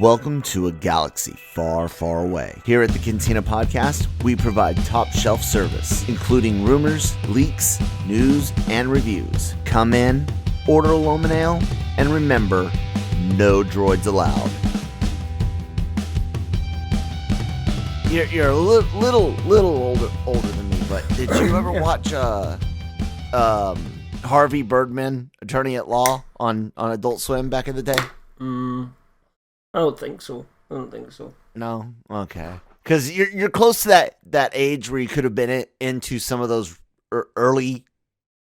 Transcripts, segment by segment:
Welcome to a galaxy far, far away. Here at the Cantina podcast, we provide top shelf service, including rumors, leaks, news, and reviews. Come in, order a Loman Ale, and remember, no droids allowed. You're a little older than me, but did you ever watch Harvey Birdman, Attorney at Law, on Adult Swim back in the day? I don't think so. No? Okay. Because you're close to that age where you could have been into some of those early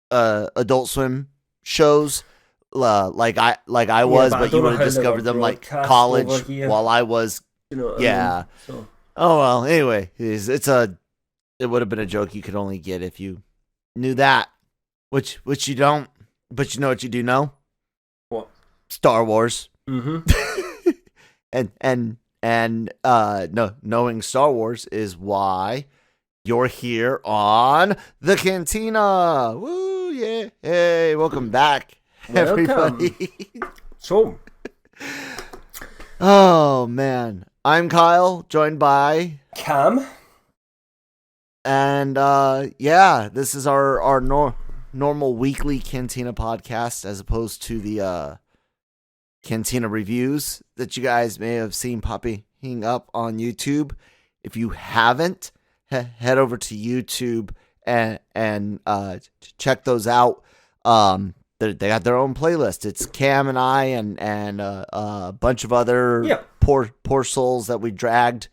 Adult Swim shows, like I was, but you would have discovered them like college while I was. You know what yeah. I mean? So. Oh well. Anyway, it would have been a joke you could only get if you knew that, which you don't. But you know what you do know? What? Star Wars. Mm-hmm. Knowing Star Wars is why you're here on the Cantina. Woo, yeah. Hey, welcome back, everybody. So. Oh, man. I'm Kyle, joined by Cam. And, this is our normal weekly Cantina podcast as opposed to the, Cantina reviews that you guys may have seen popping up on YouTube. If you haven't, head over to YouTube and check those out. They got their own playlist. It's Cam and I and a bunch of other poor souls that we dragged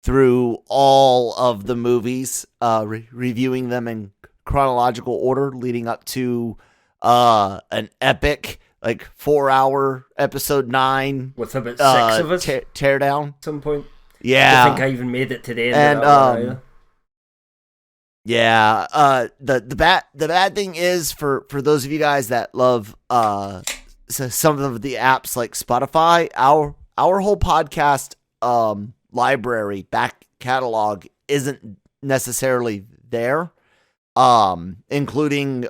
through all of the movies, reviewing them in chronological order, leading up to an epic 4-hour episode 9 with about 6 of us tear down at some point. Yeah, I think I even made it today. The bad thing is for those of you guys that love some of the apps like Spotify, our whole podcast library back catalog isn't necessarily there, including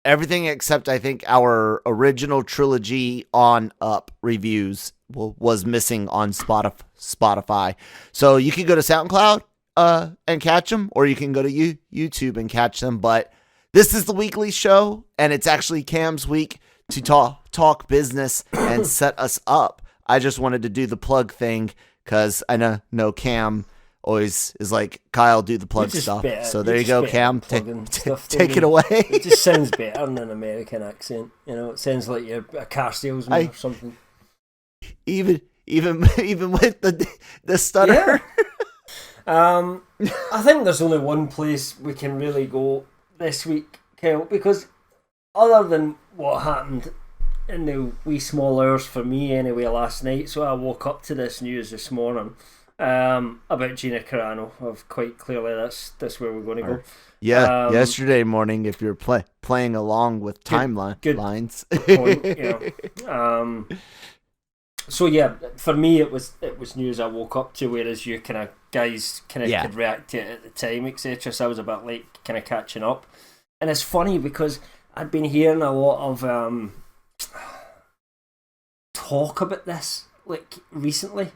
everything except I think our original trilogy on Up reviews was missing on Spotify. So you can go to SoundCloud and catch them, or you can go to YouTube and catch them. But this is the weekly show, and it's actually Cam's week to talk business and set us up. I just wanted to do the plug thing because I know Cam always is like, Kyle, do the plug stuff. So there you go, Cam. Take it away. It just sounds better in an American accent. You know, it sounds like you're a car salesman or something. Even with the stutter. Yeah. I think there's only one place we can really go this week, Kyle, because other than what happened in the wee small hours for me anyway last night, so I woke up to this news this morning. About Gina Carano, of quite clearly that's where we're going to go. Yeah, yesterday morning, if you're playing along with timelines. So yeah, for me it was news I woke up to, whereas you guys could react to it at the time, etc. So I was a bit late, kind of catching up. And it's funny because I'd been hearing a lot of talk about this recently.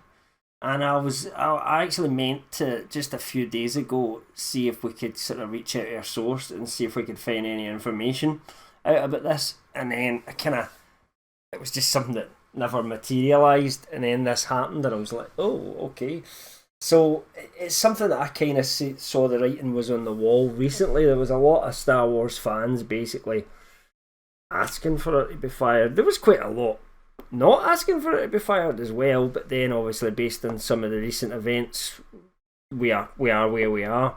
And I actually meant to, just a few days ago, see if we could sort of reach out to our source and see if we could find any information out about this. And then it was just something that never materialised. And then this happened and I was like, oh, okay. So it's something that I kind of saw the writing was on the wall recently. There was a lot of Star Wars fans basically asking for it to be fired. There was quite a lot not asking for it to be fired as well, but then obviously based on some of the recent events, we are where we are.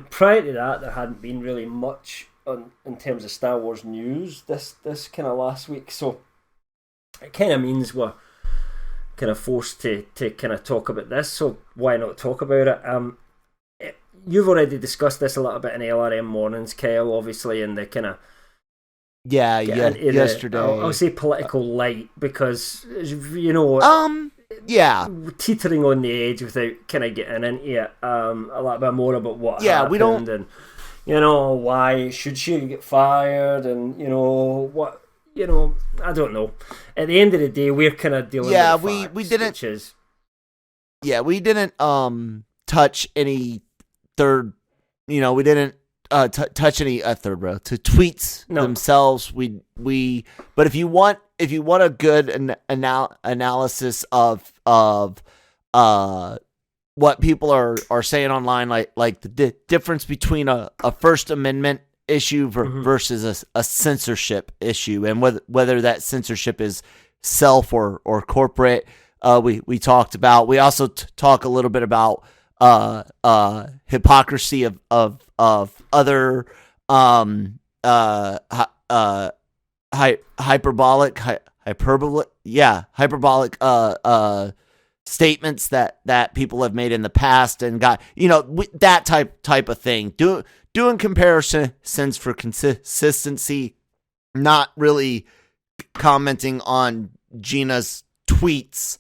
Prior to that, there hadn't been really much in terms of Star Wars news this kind of last week, so it kind of means we're kind of forced to kind of talk about this, so why not talk about it? You've already discussed this a little bit in LRM mornings, Kyle, obviously, in the kind of yesterday. I'll say political light because, you know, teetering on the edge without kind of getting into it a little bit more about what happened. We don't, and you know, why should she get fired, and you know what I don't know. At the end of the day, we're kind of dealing with the facts, we didn't. Which is, we didn't touch any third. We didn't touch any third row to tweets themselves. But if you want a good analysis of what people are saying online, like the difference between a First Amendment issue versus a censorship issue, and whether that censorship is self or corporate, we talked about. We also talk a little bit about hypocrisy of other hyperbolic statements that people have made in the past, and got that type of thing. Doing comparisons for consistency, not really commenting on Gina's tweets,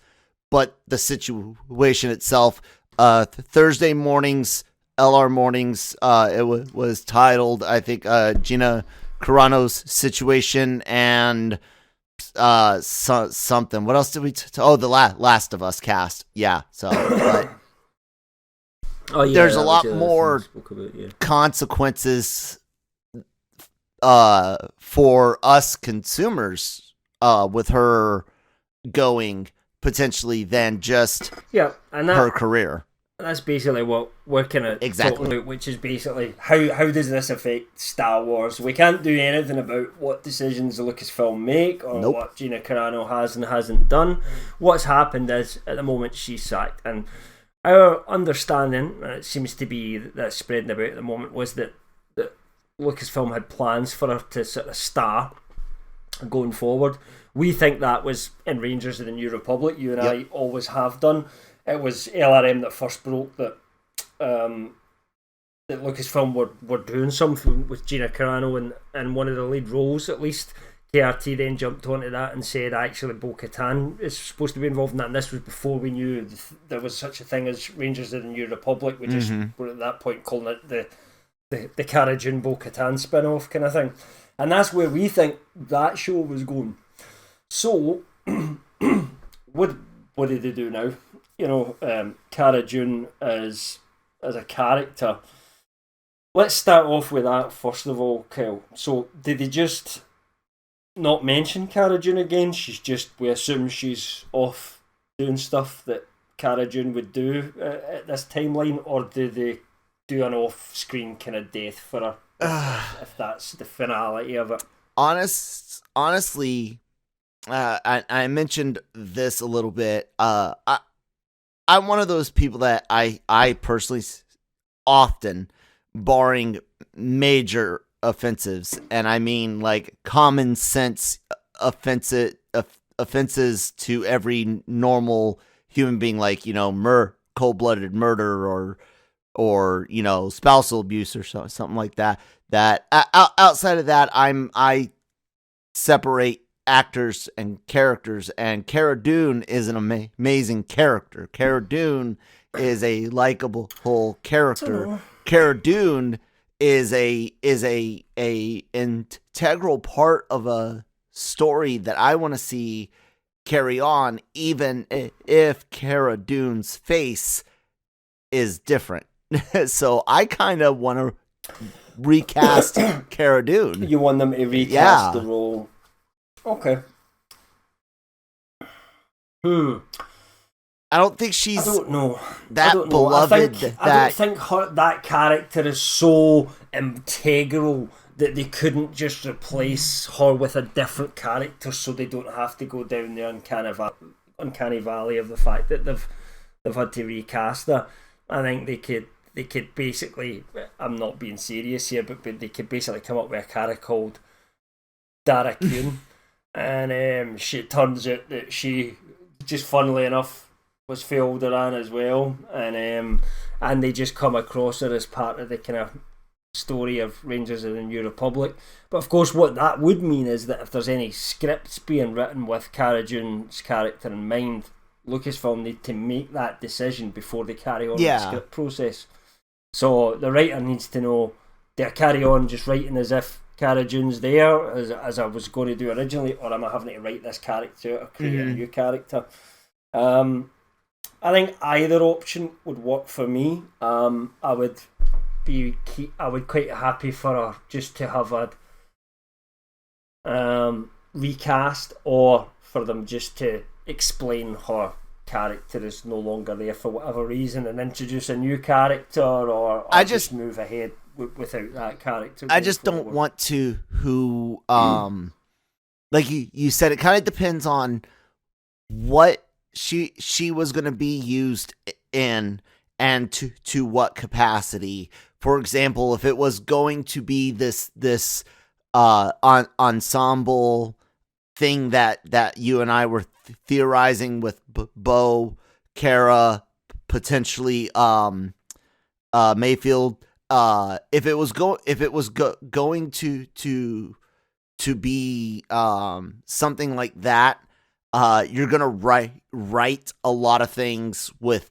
but the situation itself. Thursday mornings, LR mornings, it was titled, I think, Gina Carano's situation and something. What else did we? The Last of Us cast. Yeah. So, but there's a lot more consequences for us consumers with her going potentially than just her career. That's basically what we're kind of talking about, which is basically how does this affect Star Wars? We can't do anything about what decisions the Lucasfilm make or what Gina Carano has and hasn't done. What's happened is, at the moment, she's sacked. And our understanding, and it seems to be that's spreading about at the moment, was that Lucasfilm had plans for her to sort of star going forward. We think that was in Rangers of the New Republic. You and I always have done. It was LRM that first broke that Lucasfilm were doing something with Gina Carano in one of the lead roles, at least. KRT then jumped onto that and said actually Bo-Katan is supposed to be involved in that, and this was before we knew there was such a thing as Rangers of the New Republic. We just were at that point calling it the Cara Dune Bo-Katan spin-off kind of thing, and that's where we think that show was going. So what did they do now? Cara Dune as a character. Let's start off with that first of all, Kyle. So did they just not mention Cara Dune again? We assume she's off doing stuff that Cara Dune would do at this timeline, or do they do an off-screen kind of death for her? If that's the finality of it. Honestly, I mentioned this a little bit. I'm one of those people that I personally often, barring major offensives, and I mean like common sense offenses to every normal human being, like cold-blooded murder or spousal abuse or something like that. That outside of that, I separate actors and characters, and Cara Dune is an amazing character. Cara Dune is a likable character. Cara Dune is a integral part of a story that I want to see carry on, even if Cara Dune's face is different. So I kind of want to recast Cara Dune. You want them to recast the role? Okay. I don't think she's. I don't know. Beloved. I don't think that character is so integral that they couldn't just replace her with a different character, so they don't have to go down the uncanny valley of the fact that they've had to recast her. I think they could basically. I'm not being serious here, but they could basically come up with a character called Dara Kuhn. And it turns out that she, just funnily enough, was Feal'Daran as well, and they just come across her as part of the kind of story of Rangers of the New Republic. But of course, what that would mean is that if there's any scripts being written with Cara Dune's character in mind, Lucasfilm need to make that decision before they carry on the script process. So the writer needs to know, do I carry on just writing as if Cara Dune's there as I was going to do originally, or am I having to write this character or create a new character? I think either option would work for me. I would quite happy for her just to have a recast, or for them just to explain her character is no longer there for whatever reason and introduce a new character, or I just move ahead without that character. I just don't want to like you said, it kind of depends on what she was going to be used in and to what capacity. For example, if it was going to be this ensemble thing that you and I were theorizing with Bo, Cara, potentially Mayfield, if it was going to be something like that, you're gonna write a lot of things with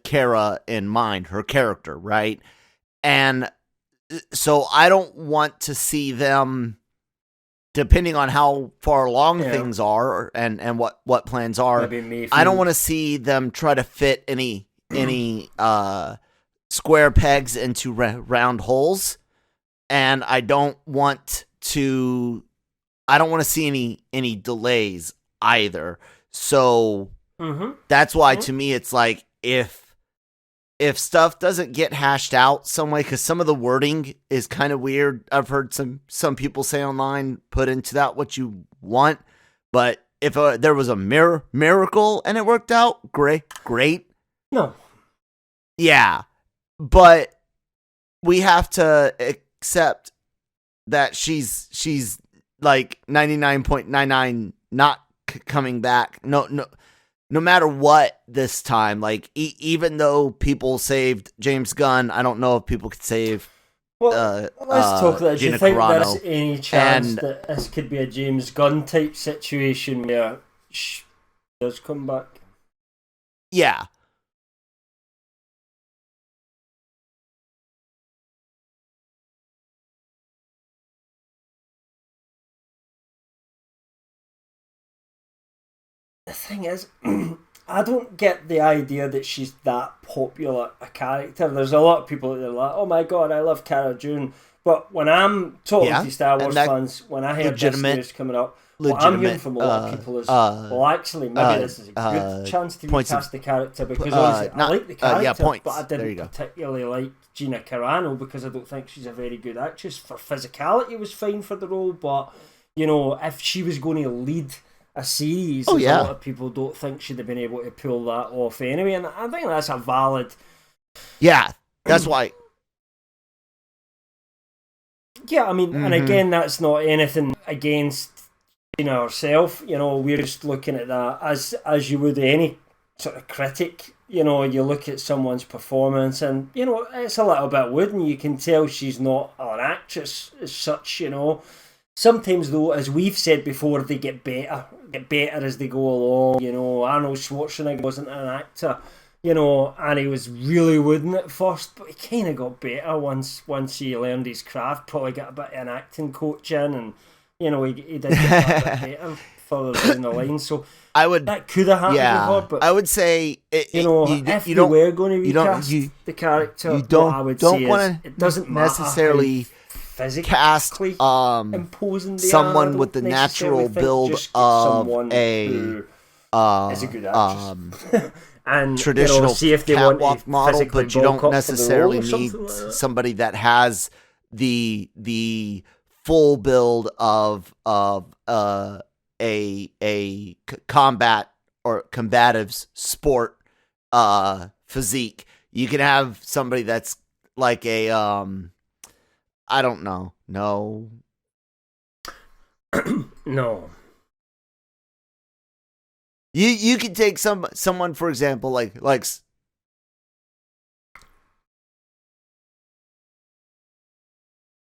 Cara in mind, her character, right? And so I don't want to see them, depending on how far along things are and what plans are. I don't want to see them try to fit any square pegs into round holes, and I don't want to see any delays either. So that's why to me it's like, if stuff doesn't get hashed out some way, because some of the wording is kind of weird. I've heard some people say online, put into that what you want. But if there was a miracle and it worked out, great. No. Yeah. But we have to accept that she's like 99.99 not coming back. No matter what this time, like even though people saved James Gunn, I don't know if people could save. Let's talk about. Do you think Carano. There's any chance that this could be a James Gunn type situation where she does come back? Yeah. The thing is, I don't get the idea that she's that popular a character. There's a lot of people that are like, oh my god, I love Cara Dune. But when I'm talking to Star Wars fans, when I hear this news coming up, what I'm hearing from a lot of people is, well, actually, maybe this is a good chance to recast the character, because honestly, I like the character, but I didn't particularly like Gina Carano because I don't think she's a very good actress. For physicality was fine for the role, but, you know, if she was going to lead a series, a lot of people don't think she'd have been able to pull that off anyway, and I think that's a valid... Yeah, that's why... Yeah, I mean, and again, that's not anything against Gina herself. You know, we're just looking at that as you would any sort of critic. You know, you look at someone's performance, and you know it's a little bit wooden. You can tell she's not an actress as such. You know, sometimes though, as we've said before, they get better as they go along. You know, Arnold Schwarzenegger wasn't an actor. You know, and he was really wooden at first, but he kind of got better once he learned his craft. Probably got a bit of an acting coach in, and you know he did get a bit better further down the line. So that could have happened with her. But I would say if they were going to recast the character, I would say it doesn't necessarily physically imposing someone with the natural build of is a good actress. And traditional see if they want model, but you don't necessarily need somebody that has the full build of a combat or combatives sport physique. You can have somebody that's like a I don't know. No. You can take someone, for example, like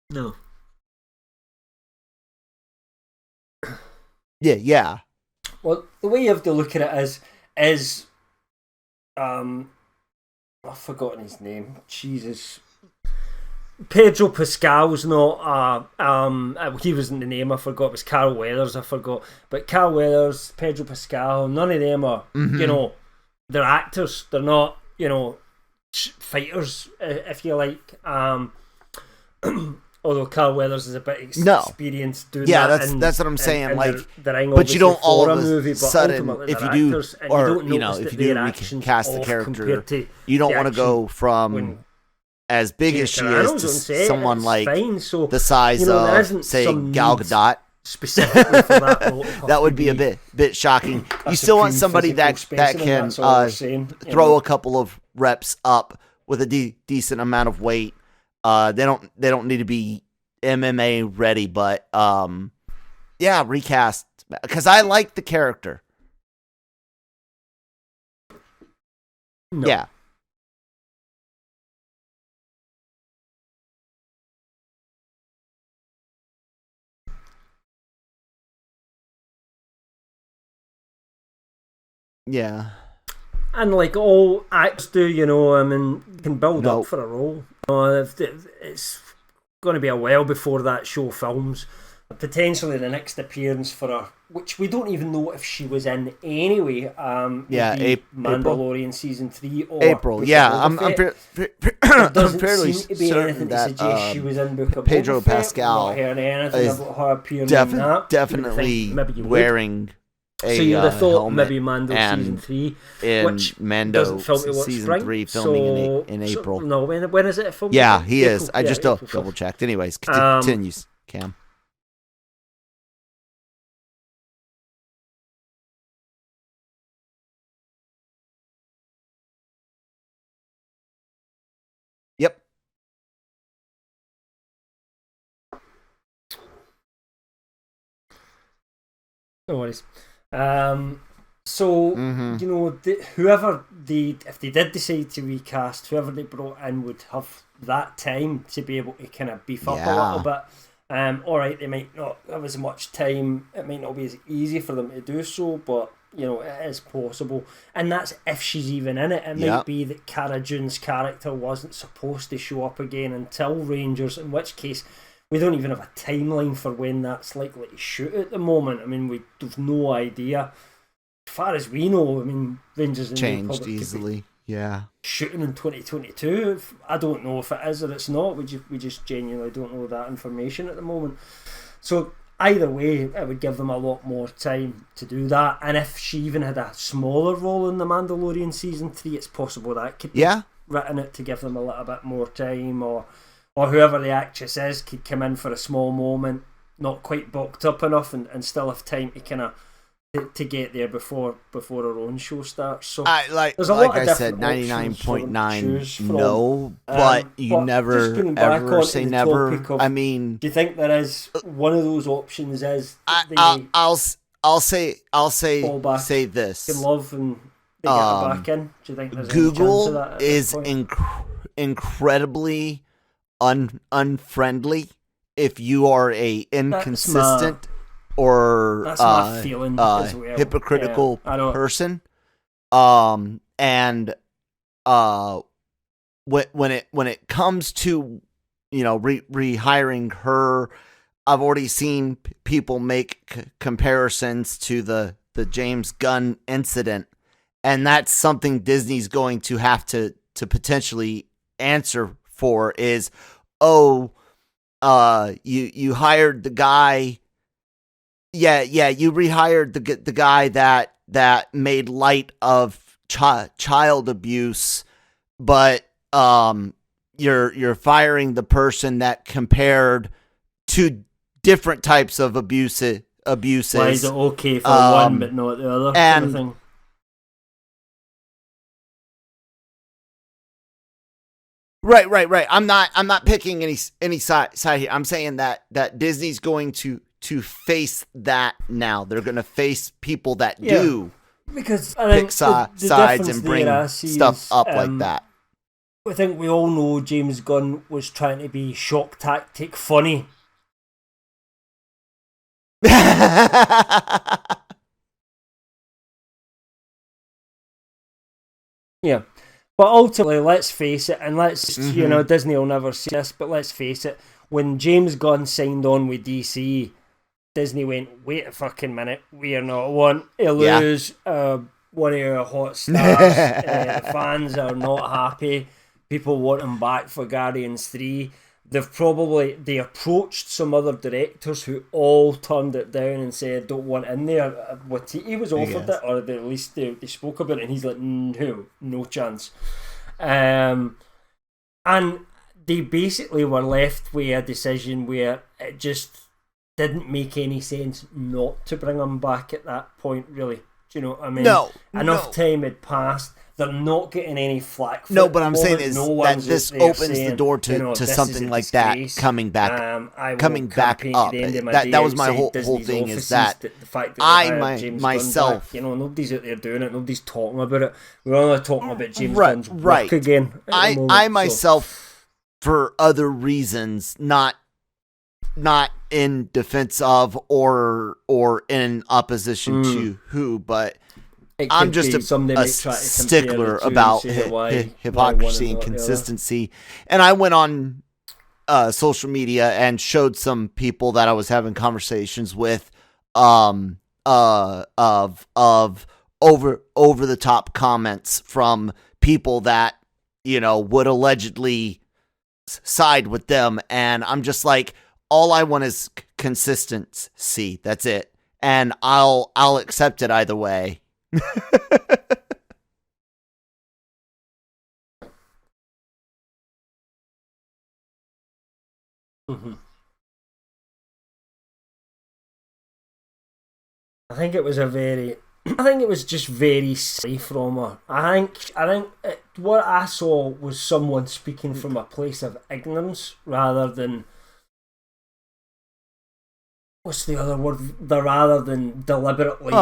no. Yeah. Well, the way you have to look at it is I've forgotten his name. Jesus. Pedro Pascal's not he wasn't the name I forgot, it was Carl Weathers I forgot, but Carl Weathers, Pedro Pascal, none of them are they're actors, they're not fighters, if you like. Although Carl Weathers is a bit experienced doing that. That's what I'm saying. But you don't all of a movie, sudden, if you do, or if you do recast the character, you don't want to go from as big as she is to someone like the size of, say, Gal Gadot. Specifically for that role, that would be a bit shocking. You still want somebody that can throw a couple of reps up with a decent amount of weight. They don't need to be MMA ready, but recast, because I like the character. No. Yeah. Yeah. And like all acts do, can build up for a role. It's going to be a while before that show films. Potentially the next appearance for her, which we don't even know if she was in anyway. Mandalorian season 3 or April. Yeah, I'm fairly seem to be certain anything that to suggest she was in Book of Pedro Boba Fett. Pascal Not heard anything about her appearing in that. definitely wearing a so you'd have thought helmet, maybe Mando season 3, which Mando season 3 filming in April. No, when is it filming? Yeah, he is. I just double checked. Anyways, continues, Cam. Yep. No worries. So whoever if they did decide to recast, whoever they brought in would have that time to be able to kind of beef up a little bit. All right, they might not have as much time. It might not be as easy for them to do so, but it is possible. And that's if she's even in it. It might be that Cara Dune's character wasn't supposed to show up again until Rangers, in which case we don't even have a timeline for when that's likely to shoot at the moment. I mean, we have no idea. As far as we know, I mean, Rangers changed easily. Yeah, shooting in 2022. I don't know if it is or it's not. We just genuinely don't know that information at the moment. So either way, it would give them a lot more time to do that. And if she even had a smaller role in the Mandalorian season 3, it's possible that could be written it to give them a little bit more time, or whoever the actress is could come in for a small moment, not quite bulked up enough, and still have time to kind of to get there before our own show starts. So there's a lot of I said, 99.9 no, but you never ever say never. I mean, do you think there is one of those options? Is I'll say this. Can love and they get her back in. Do you think there's Google any chance of that is incredibly unfriendly if you are a inconsistent or hypocritical person. And when it comes to rehiring her, I've already seen people make comparisons to the James Gunn incident, and that's something Disney's going to have to potentially answer for. Is you hired the guy. You rehired the guy that made light of child abuse, but you're firing the person that compared two different types of abuses. Why is it okay for one but not the other? And kind of thing? Right. I'm not picking any side here. I'm saying that Disney's going to face that now. They're going to face people that do because pick sides and bring stuff up like that. I think we all know James Gunn was trying to be shock tactic funny. Yeah. But ultimately, let's face it, and Disney will never see this, but let's face it, when James Gunn signed on with DC, Disney went, wait a fucking minute, we are not one to lose one of our hot stars. The fans are not happy. People want him back for Guardians 3. They approached some other directors who all turned it down and said, don't want in there. He was offered it, or at least they spoke about it, and he's like, no chance. And they basically were left with a decision where it just didn't make any sense not to bring him back at that point, really. Do you know what I mean? Enough time had passed. They're not getting any flack for but I'm saying is that this opens the door to something like that coming back up. That was my whole thing, is that the fact that I myself, nobody's out there doing it, nobody's talking about it. We're only talking about James Gunn's work again. I myself, for other reasons, not in defense of or in opposition to who, but I'm just a stickler about hypocrisy and consistency. And I went on social media and showed some people that I was having conversations with of over the top comments from people that would allegedly side with them, and I'm just like, all I want is consistency. That's it, and I'll accept it either way. Mm-hmm. I think it was just very silly from her. I think what I saw was someone speaking from a place of ignorance rather than, what's the other word? Rather than deliberately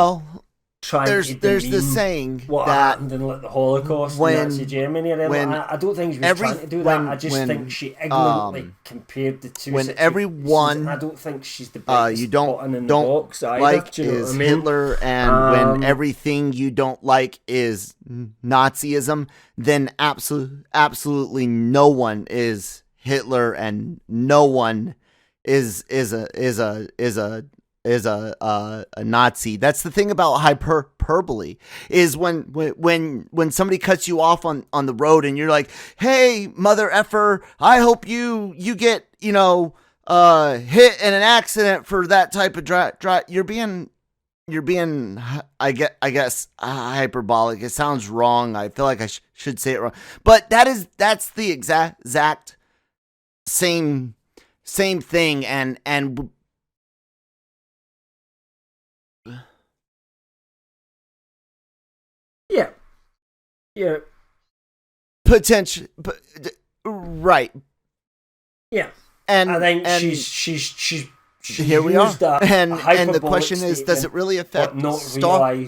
trying to demean the saying what that happened in the Holocaust in Nazi Germany. I don't think she was trying to do that. I just think she ignorantly compared the two. When everyone, I don't think she's the biggest you don't button in the box either. Like is Hitler, and when everything you don't like is Nazism, then absolutely no one is Hitler, and no one is a Nazi. That's the thing about hyperbole, is when somebody cuts you off on the road and you're like, hey, mother effer, I hope you get hit in an accident for that type of drive. You're being I guess hyperbolic. It sounds wrong. I feel like I should say it wrong, but that's the exact same thing, and yeah, potential, right? Yeah, and I think she's here we are, and the question is, does it really affect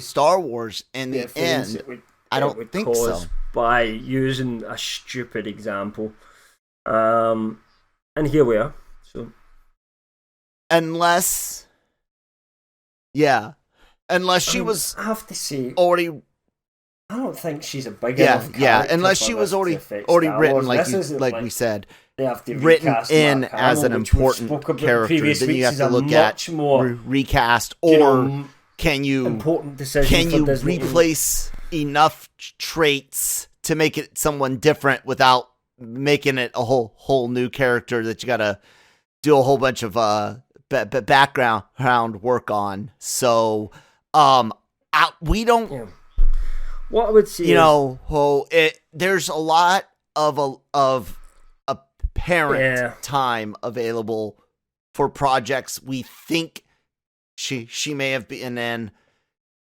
Star Wars in the end? I don't think so. By using a stupid example, and here we are. So, unless she was, I have to say, already. I don't think she's a big enough character. Yeah, unless she was already written, like we said, they have to written in as an important character. Then you have to look at recast, or can you replace enough traits to make it someone different without making it a whole new character that you got to do a whole bunch of background work on. So we don't. Yeah. What I would say, there's a lot of apparent time available for projects we think she may have been in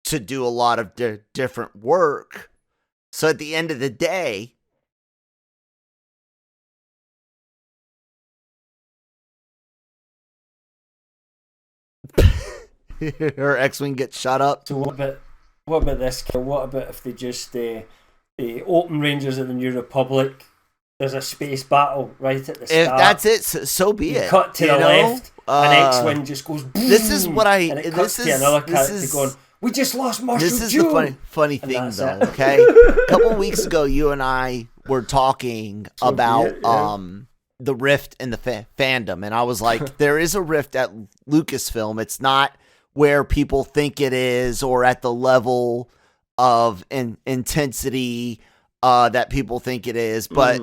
to do a lot of different work. So at the end of the day, her X-Wing gets shot up. So what about this? What about if they just the Open Rangers of the New Republic? There's a space battle right at the start. If that's it, so be it. Cut to the left, an X-Wing just goes. Boom, this is what I. And it cuts to another character going, We just lost Marshall This is June. the funny thing, though. Okay, a couple of weeks ago, you and I were talking about the rift in the fandom, and I was like, there is a rift at Lucasfilm. It's not where people think it is, or at the level of intensity that people think it is, but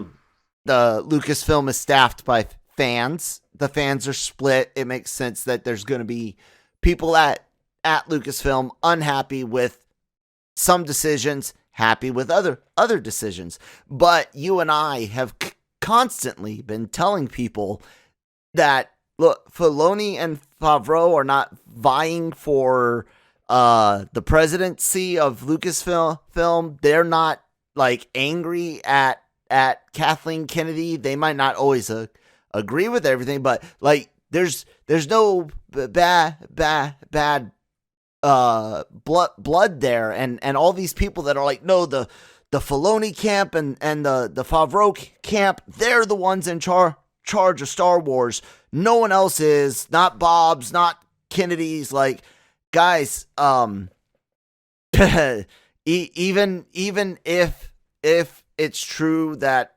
the Lucasfilm is staffed by fans. The fans are split. It makes sense that there's going to be people at Lucasfilm unhappy with some decisions, happy with other decisions. But you and I have constantly been telling people that, look, Filoni and Favreau are not vying for the presidency of Lucasfilm. They're not like angry at Kathleen Kennedy. They might not always agree with everything, but like there's no bad blood there, and all these people that are like, no, the Filoni camp and the Favreau camp, they're the ones in charge of Star Wars. No one else is. Not Bob's, not Kennedy's. Like, guys, even if it's true that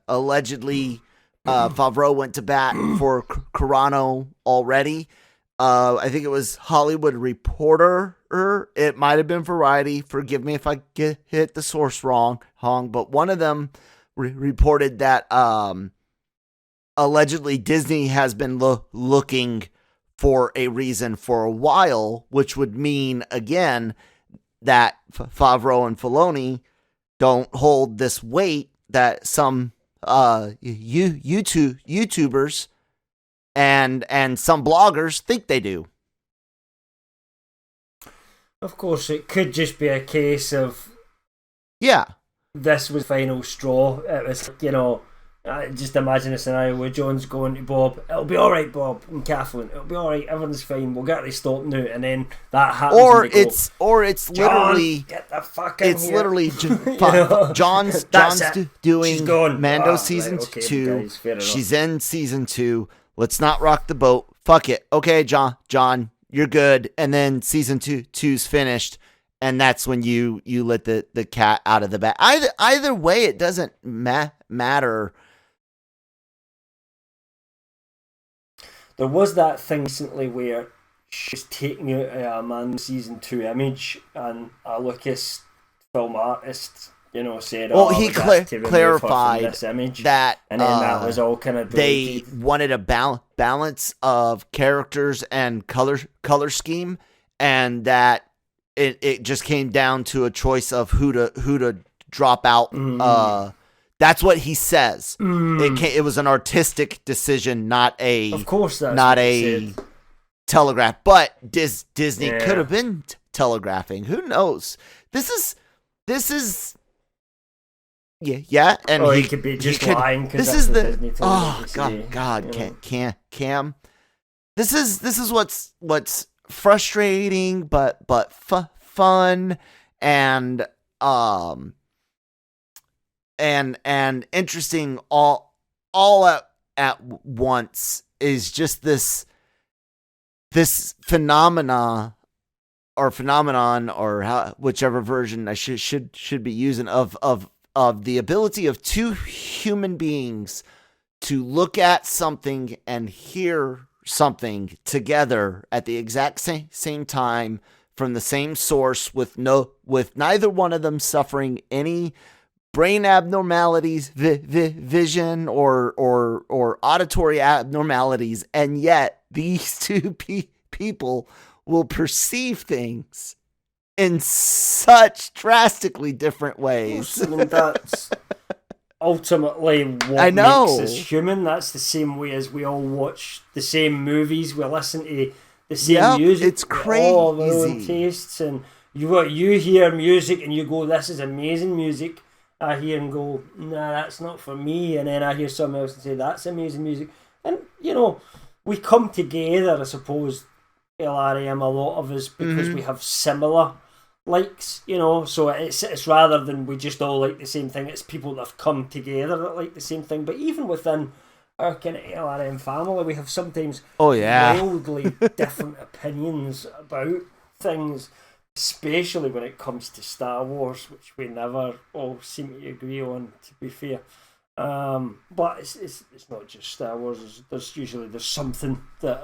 allegedly Favreau went to bat for Carano already. I think it was Hollywood Reporter. It might have been Variety. Forgive me if I hit the source wrong, but one of them reported that allegedly Disney has been looking for a reason for a while, which would mean, again, that Favreau and Filoni don't hold this weight that some YouTubers and some bloggers think they do. Of course, it could just be a case of this was final straw. It was, just imagine a scenario where John's going to Bob, it'll be alright, Bob, and Kathleen, it'll be alright, everything's fine, we'll get to stop now, and then that happens. Or it's literally, get the fuck in here. Literally John's doing Mando season 2. She's in season 2. Let's not rock the boat. Fuck it. Okay, John, you're good. And then season 2's finished, and that's when you let the cat out of the bag. Either way, it doesn't matter. There was that thing recently where she was taking out a man season 2 image, and a Lucas film artist, said, he clarified this image, that, and then that was all kind of they wanted a balance of characters and color scheme, and that it just came down to a choice of who to drop out. That's what he says. It was an artistic decision, not a, of course, not a telegraph. But Disney could have been telegraphing. Who knows? This is. Yeah, and he could be just lying. This is the God, Cam. This is what's frustrating, but fun and interesting all at once is just this phenomenon or whichever version I should be using of the ability of two human beings to look at something and hear something together at the exact same time from the same source with neither one of them suffering any brain abnormalities, vision or auditory abnormalities, and yet these two people will perceive things in such drastically different ways. I mean, that's ultimately what makes us human. That's the same way as we all watch the same movies, we listen to the same music. It's crazy. All of our own tastes, and you hear music and you go, "This is amazing music." I hear and go, "Nah, that's not for me." And then I hear someone else and say, "That's amazing music." And we come together, I suppose, LRM, a lot of us, because we have similar likes, so it's rather than we just all like the same thing, it's people that have come together that like the same thing. But even within our kind of LRM family, we have sometimes wildly different opinions about things, especially when it comes to Star Wars, which we never all seem to agree on, to be fair. But it's not just Star Wars. There's something that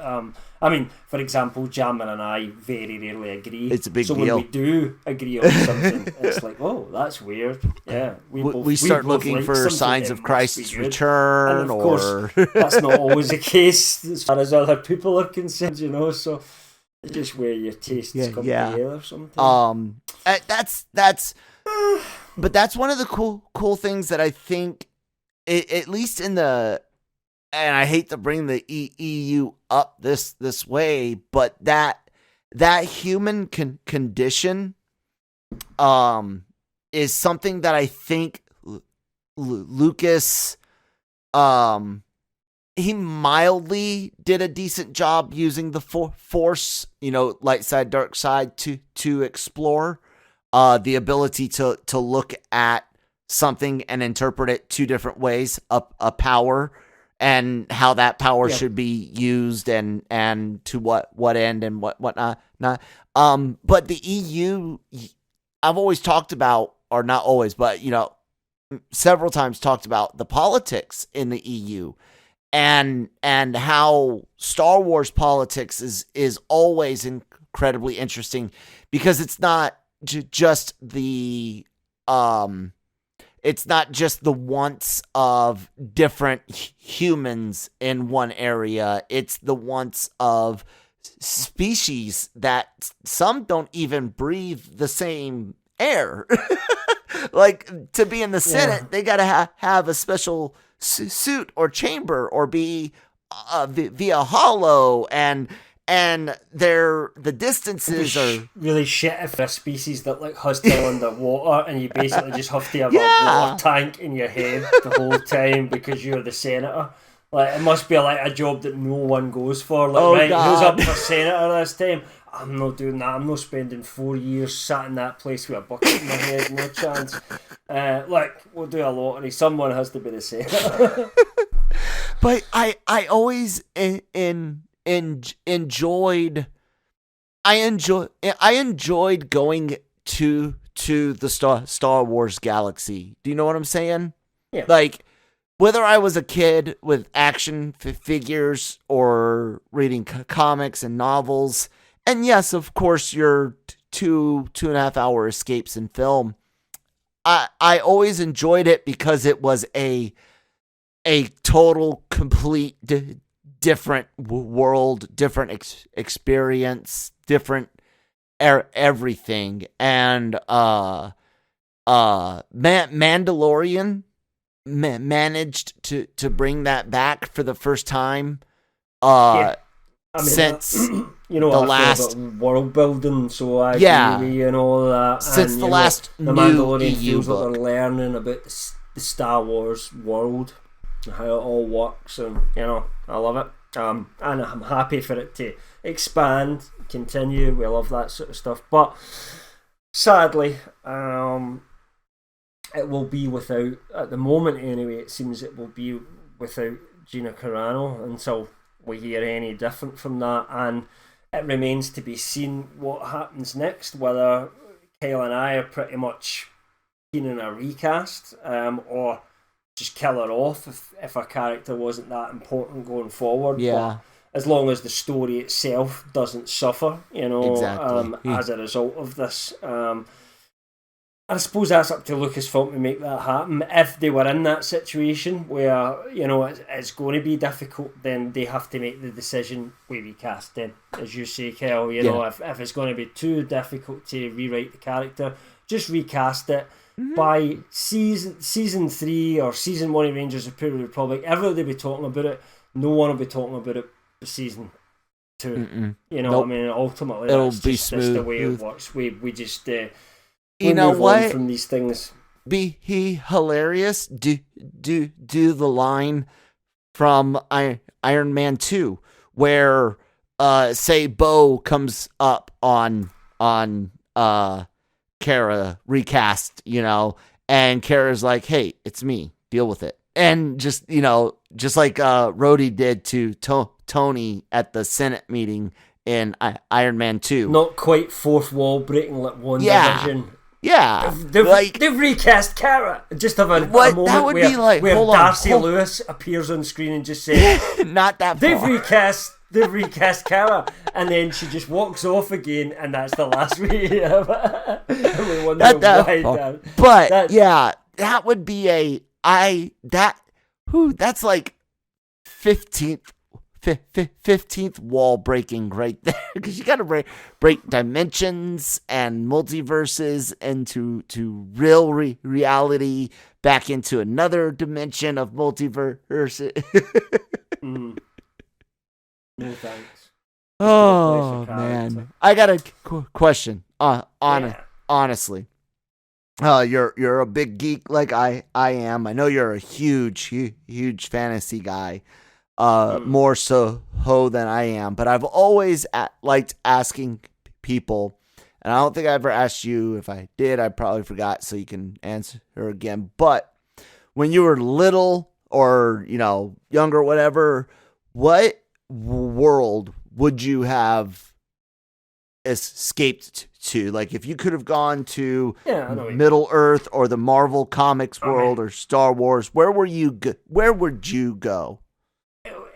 I mean, for example, Jammin and I very rarely agree. It's a big deal. So when we do agree on something, it's like, oh, that's weird. Yeah, we start looking for signs of Christ's return, and of course, that's not always the case as far as other people are concerned. So it's just where your tastes come together. Sometimes. But that's one of the cool things that I think. At least in and I hate to bring the EU up this way, but that human condition is something that I think Lucas he mildly did a decent job using the Force, light side, dark side to explore the ability to look at something and interpret it two different ways, a power and how that power should be used and to what end and what not. But the EU, I've always talked about, or not always, but several times talked about the politics in the EU and how Star Wars politics is always incredibly interesting because it's not just the it's not just the wants of different humans in one area. It's the wants of species that some don't even breathe the same air. Like, to be in the Senate, they got to have a special suit or chamber or be via hollow and the distances are really shit if they're a species that look hostile underwater and you basically just have to have a water tank in your head the whole time because you're the senator. Like, it must be a job that no one goes for. Like, who's up for senator this time? I'm not doing that. I'm not spending 4 years sat in that place with a bucket in my head. No chance. We'll do a lottery. Someone has to be the senator. But I always enjoyed going to the Star Wars galaxy. Do you know what I'm saying? Yeah. Like, whether I was a kid with action figures or reading comics and novels, and yes, of course, your 2.5 hour escapes in film, I always enjoyed it because it was a total, complete different world, different experience, different everything. And Mandalorian managed to bring that back for the first time since the last world building. So I agree with you and all that. Since and, the last the Mandalorian feels like they're learning about the Star Wars world, how it all works, and I love it. And I'm happy for it to expand, continue. We love that sort of stuff. But sadly, it will be without, at the moment anyway, it seems it will be without Gina Carano until we hear any different from that. And it remains to be seen what happens next, whether Kyle and I are pretty much keen in a recast or just kill her off if her character wasn't that important going forward. Yeah. But as long as the story itself doesn't suffer, exactly. As a result of this. I suppose that's up to Lucasfilm to make that happen. If they were in that situation where, it's going to be difficult, then they have to make the decision we recast then. As you say, Kel, if it's going to be too difficult to rewrite the character, just recast it. Mm-hmm. By season 3 or season 1 of Rangers of Pure Republic, everybody will be talking about it. No one will be talking about it for season 2. Mm-mm. What I mean? Ultimately, it'll that's be just smooth. the way it works. We just you know move what? On from these things. Be hilarious. Do the line from Iron Man 2 where say Bo comes up on Cara recast, and Kara's like, hey, it's me, deal with it. And just like Rhodey did to Tony at the Senate meeting Iron Man 2. Not quite fourth wall breaking like one division. Yeah, they've recast Cara. Just have a moment that would where, be like, where Darcy Lewis appears on screen and just says, "Not that they've far." recast Cara, and then she just walks off again, and that's the last we hear of it. And we wonder Not that why. far. But yeah, that would be that's like 15th wall breaking right there, because you got to break dimensions and multiverses into real reality, back into another dimension of multiverse. No thanks. Oh man, I got a question. Honestly, you're a big geek like I am. I know you're a huge fantasy guy. More so than I am, but I've always liked asking people, and I don't think I ever asked you. If I did, I probably forgot, so you can answer again. But when you were little, or younger, whatever, what world would you have escaped to? Like, if you could have gone to Middle Earth or the Marvel Comics world or Star Wars, where would you go?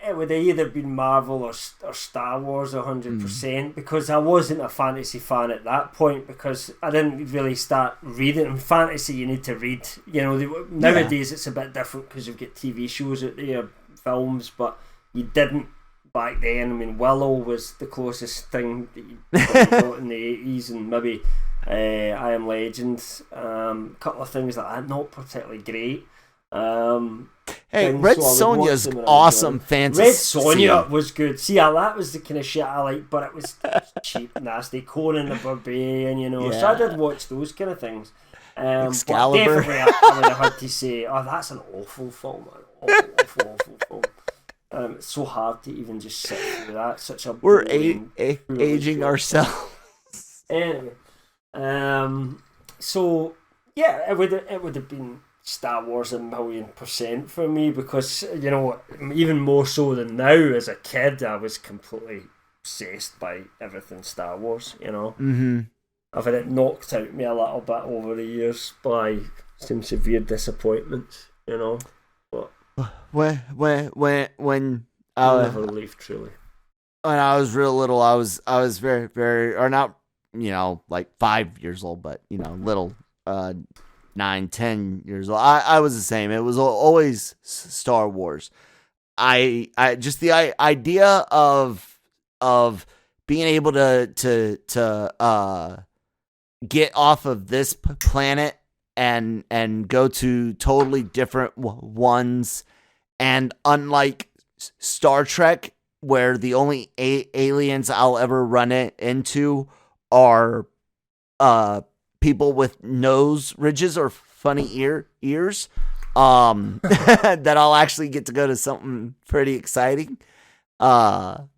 It would have either been Marvel or Star Wars 100%, because I wasn't a fantasy fan at that point, because I didn't really start reading. In fantasy, you need to read. Nowadays it's a bit different because you've got TV shows out there, films, but you didn't back then. I mean, Willow was the closest thing that you got in the 80s, and maybe I Am Legend. A couple of things like that, not particularly great. Hey, Red Sonja's awesome fantasy. Red Sonja was good. See, that was the kind of shit I liked, but it was cheap, nasty. Conan the Barbarian, So I did watch those kind of things. Excalibur. But definitely, I would have had to say, that's an awful film. Awful film. It's so hard to even just sit through that. Such a We're aging ourselves. Anyway, so yeah, it would have been Star Wars 1,000,000% for me, because even more so than now. As a kid, I was completely obsessed by everything Star Wars. Mm-hmm. I've had it knocked out of me a little bit over the years by some severe disappointments. But when I'll never leave, truly. When I was real little, I was very, very, or not, like 5 years old, but little, 9, 10 years old. I was the same. It was always Star Wars. I just the idea of being able to get off of this planet and go to totally different ones, and unlike Star Trek, where the only aliens I'll ever run into are people with nose ridges or funny ears, that I'll actually get to go to something pretty exciting. And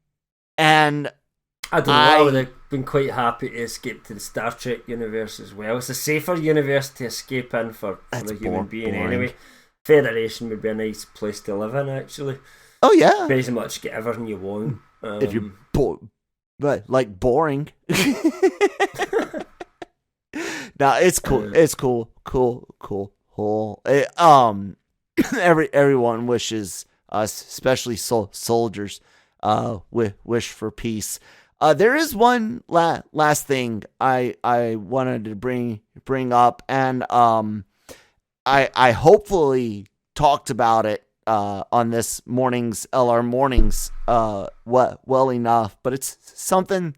I don't know, I would have been quite happy to escape to the Star Trek universe as well. It's a safer universe to escape in for a human being anyway. Federation would be a nice place to live in, actually. Oh yeah, pretty much get everything you want. If you're but like boring. No, it's cool. It's cool. Everyone wishes us, especially soldiers, wish for peace. There is one last thing I wanted to bring up, and I hopefully talked about it on this morning's LR Mornings well enough, but it's something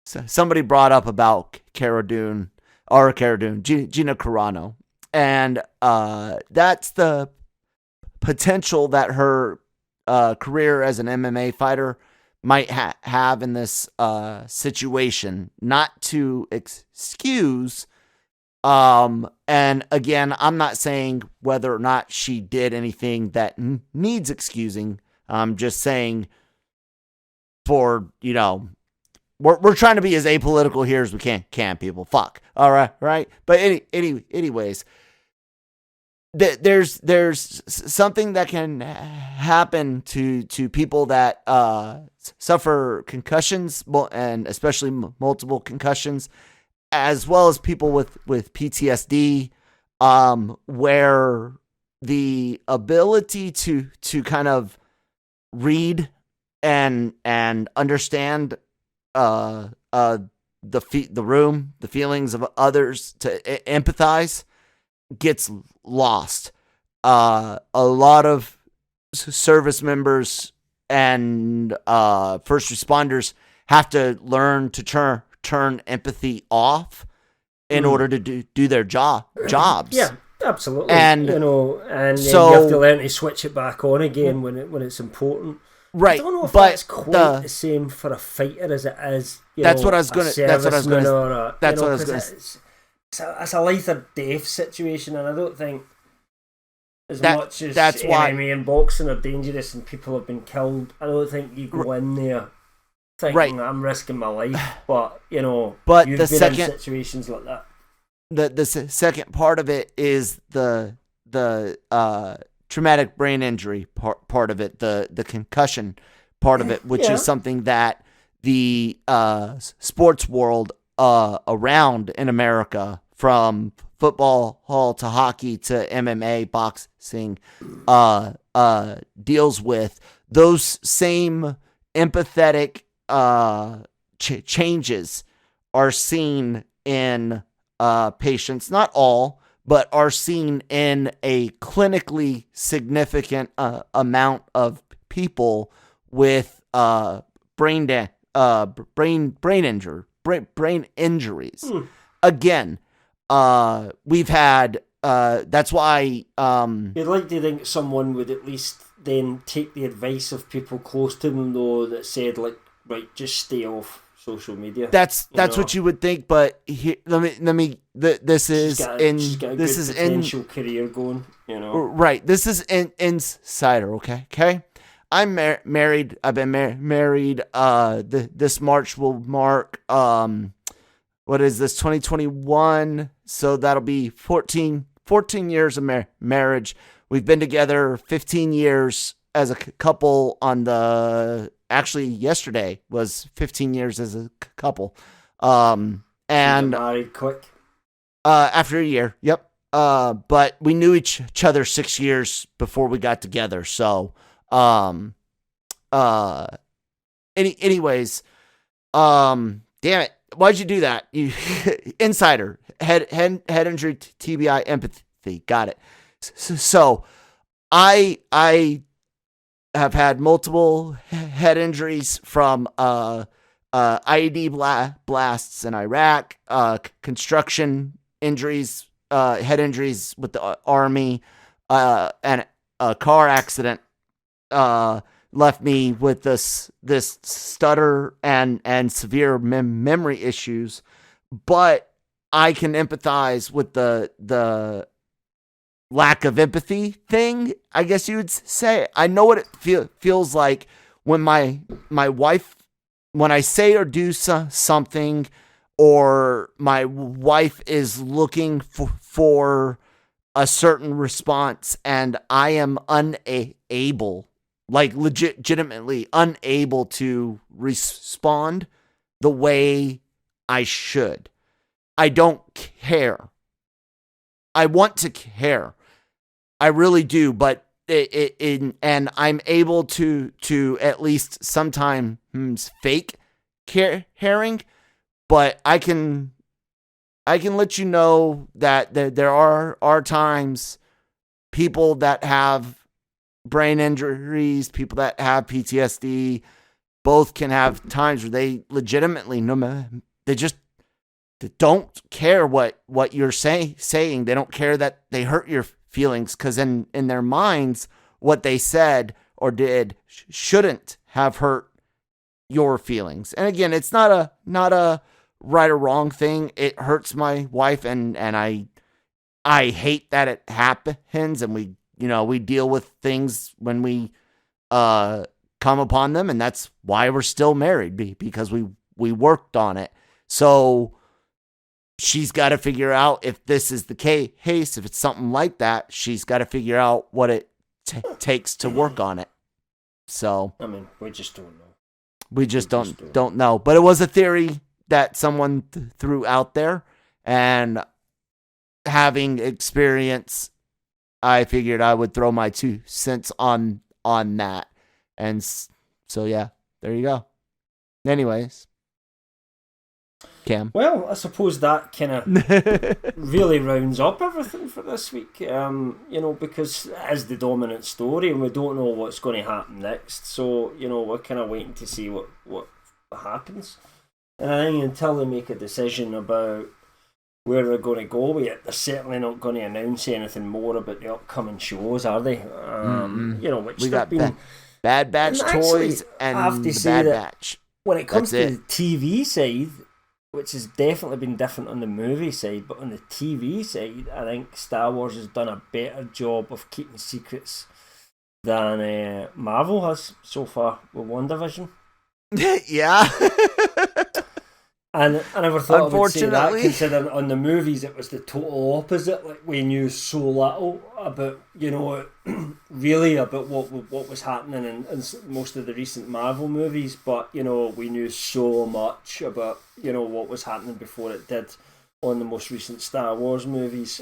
somebody brought up about Cara Dune, Gina Carano, and that's the potential that her career as an MMA fighter might have in this situation. Not to excuse, and again, I'm not saying whether or not she did anything that needs excusing. I'm just saying, for we're trying to be as apolitical here as we can people. Fuck. All right. But anyways, there's something that can happen to people that suffer concussions, and especially multiple concussions, as well as people with PTSD, where the ability to kind of read and understand the room, the feelings of others, to empathize, gets lost. A lot of service members and first responders have to learn to turn empathy off in order to do their jobs. Yeah, absolutely. And and so, you have to learn to switch it back on again when it's important. Right, I don't know if but that's quite the same for a fighter as it is. That's what I was gonna. That's what I was gonna. That's what I was gonna. It's a life or death situation, and I don't think as much as that's MMA and boxing are dangerous and people have been killed, I don't think you go in there thinking I'm risking my life. But you've been in situations like that. The second part of it is the traumatic brain injury part of it, the concussion part of it, which is something that the sports world around in America, from football to hockey to MMA, boxing, deals with. Those same empathetic changes are seen in patients, not all, but are seen in a clinically significant amount of people with brain injuries. Again, we've had. That's why. You'd like to think someone would at least then take the advice of people close to them, though, that said, like, right, just stay off social media. That's what you would think, but this is potential career going. Right. This is insider. Okay. I'm married. I've been married. This March will mark what is this, 2021? So that'll be 14 years of marriage. We've been together 15 years as a couple. Actually, yesterday was 15 years as a couple. And married quick. After a year, yep. But we knew each other 6 years before we got together. So, anyways, damn it. Why'd you do that? You insider, head injury, TBI, empathy. Got it. So I have had multiple head injuries from IED blasts in Iraq, construction injuries, head injuries with the Army, and a car accident left me with this stutter and severe memory issues. But I can empathize with the lack of empathy thing, I guess you would say. I know what it feels like when my wife, when I say or do something, or my wife is looking for a certain response and I am unable, like legitimately unable to respond the way I should. I don't care. I want to care. I really do, but and I'm able to at least sometimes fake caring, but I can let you know that there are times people that have brain injuries, people that have PTSD, both can have times where they legitimately they just don't care what you're saying. They don't care that they hurt your feelings, because in their minds, what they said or did shouldn't have hurt your feelings. And again, it's not a right or wrong thing. It hurts my wife, and I hate that it happens, and we deal with things when we come upon them, and that's why we're still married, because we worked on it. So she's got to figure out if this is the case, if it's something like that, she's got to figure out what it takes to work on it. So, I mean, we just don't know. We just don't know. But it was a theory that someone threw out there, and having experience, I figured I would throw my 2 cents on that. And so, yeah, there you go. Anyways, Cam. Well, I suppose that kind of really rounds up everything for this week, because it is the dominant story and we don't know what's going to happen next. So, we're kind of waiting to see what happens. And I think until they make a decision about where they're going to go with it, they're certainly not going to announce anything more about the upcoming shows, are they? Which we got been... Bad Batch toys and I have to the say Bad that Batch. When it comes to the TV side, which has definitely been different on the movie side, but on the TV side, I think Star Wars has done a better job of keeping secrets than Marvel has so far with WandaVision. Yeah. And I never thought I would say that, considering on the movies it was the total opposite. Like, we knew so little about, really about what was happening in most of the recent Marvel movies, but, we knew so much about, what was happening before it did on the most recent Star Wars movies.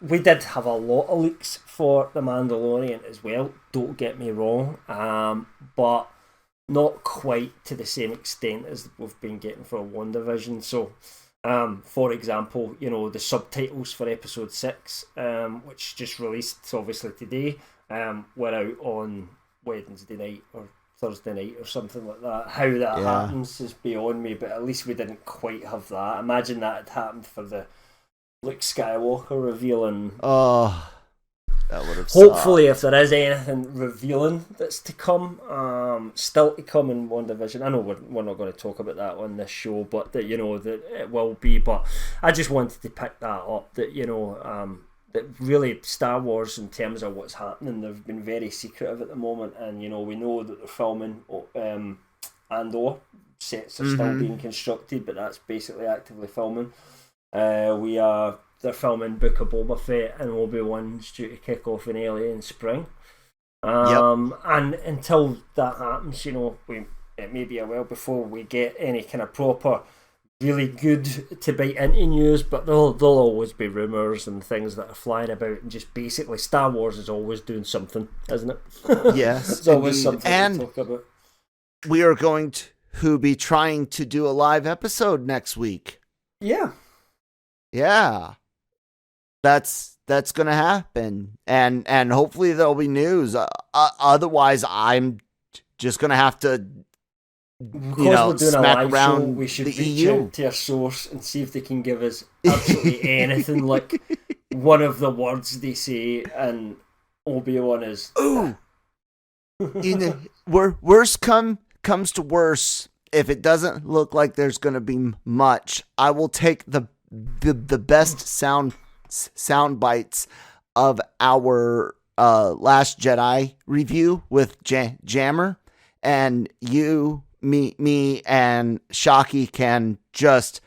We did have a lot of leaks for The Mandalorian as well, don't get me wrong, but not quite to the same extent as we've been getting for WandaVision. So, for example, the subtitles for episode 6, which just released obviously today, were out on Wednesday night or Thursday night or something like that. How that happens is beyond me, but at least we didn't quite have that. Imagine that had happened for the Luke Skywalker reveal, and that would have hopefully sucked. If there is anything revealing that's to come, still to come in WandaVision. I know we're not going to talk about that on this show, but that that it will be. But I just wanted to pick that up. That that really Star Wars, in terms of what's happening, they've been very secretive at the moment, and we know that they're filming Andor. Sets are still being constructed, but that's basically actively filming. They're filming Book of Boba Fett, and Obi-Wan's due to kick off in early in spring. And until that happens, it may be a while before we get any kind of proper, really good to bite into news, but there'll always be rumours and things that are flying about, and just basically Star Wars is always doing something, isn't it? Yes. It's always something to talk about. We are going to be trying to do a live episode next week. Yeah. Yeah. That's gonna happen, and hopefully there'll be news. Otherwise, I'm just gonna have to, we're doing smack a live around show, we should the reach EU. out to our source and see if they can give us absolutely anything, like one of the words they say, and Obi-Wan is. Ooh. Worst comes to worse. If it doesn't look like there's gonna be much, I will take the best sound bites of our Last Jedi review with Jammer, and you, me, and Shockey can just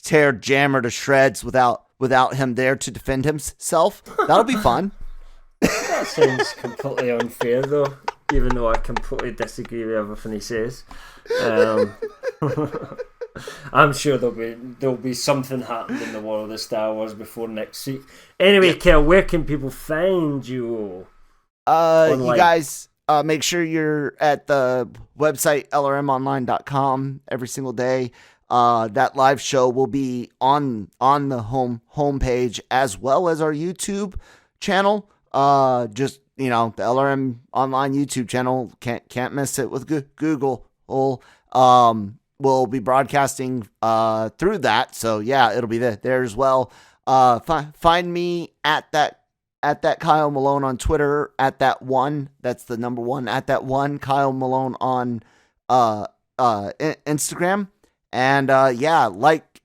tear Jammer to shreds without him there to defend himself. That'll be fun. That sounds completely unfair, though, even though I completely disagree with everything he says. I'm sure there'll be something happening in the world of Star Wars before next week. Anyway, Kel, where can people find you? You guys make sure you're at the website lrmonline.com every single day. That live show will be on the homepage as well as our YouTube channel. Just the LRM Online YouTube channel, can't miss it with Google. We'll be broadcasting through that, so yeah, it'll be there as well. Find me at that Kyle Malone on Twitter, at that one. That's the number one, at that one Kyle Malone on Instagram, and like,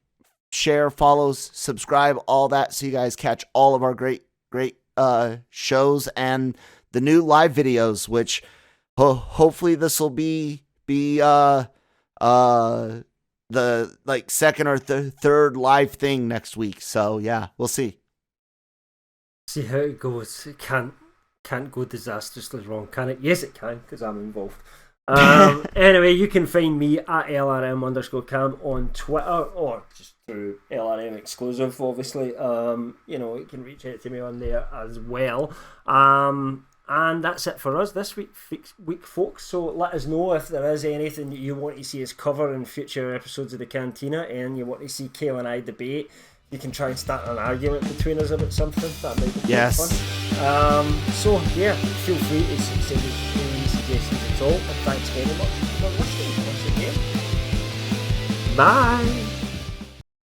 share, follows, subscribe, all that, so you guys catch all of our great shows and the new live videos, which hopefully this will be the like second or third live thing next week. So yeah, we'll see. See how it goes. It can't go disastrously wrong, can it? Yes, it can, because I'm involved. Anyway, you can find me at LRM_Cam on Twitter, or just through LRM exclusive, obviously. You can reach out to me on there as well. And that's it for us this week, folks. So let us know if there is anything that you want to see us cover in future episodes of the Cantina, and you want to see Kale and I debate. You can try and start an argument between us about something. That might be quite fun. So yeah, feel free to send us any suggestions at all. And thanks very much for listening once again. Bye.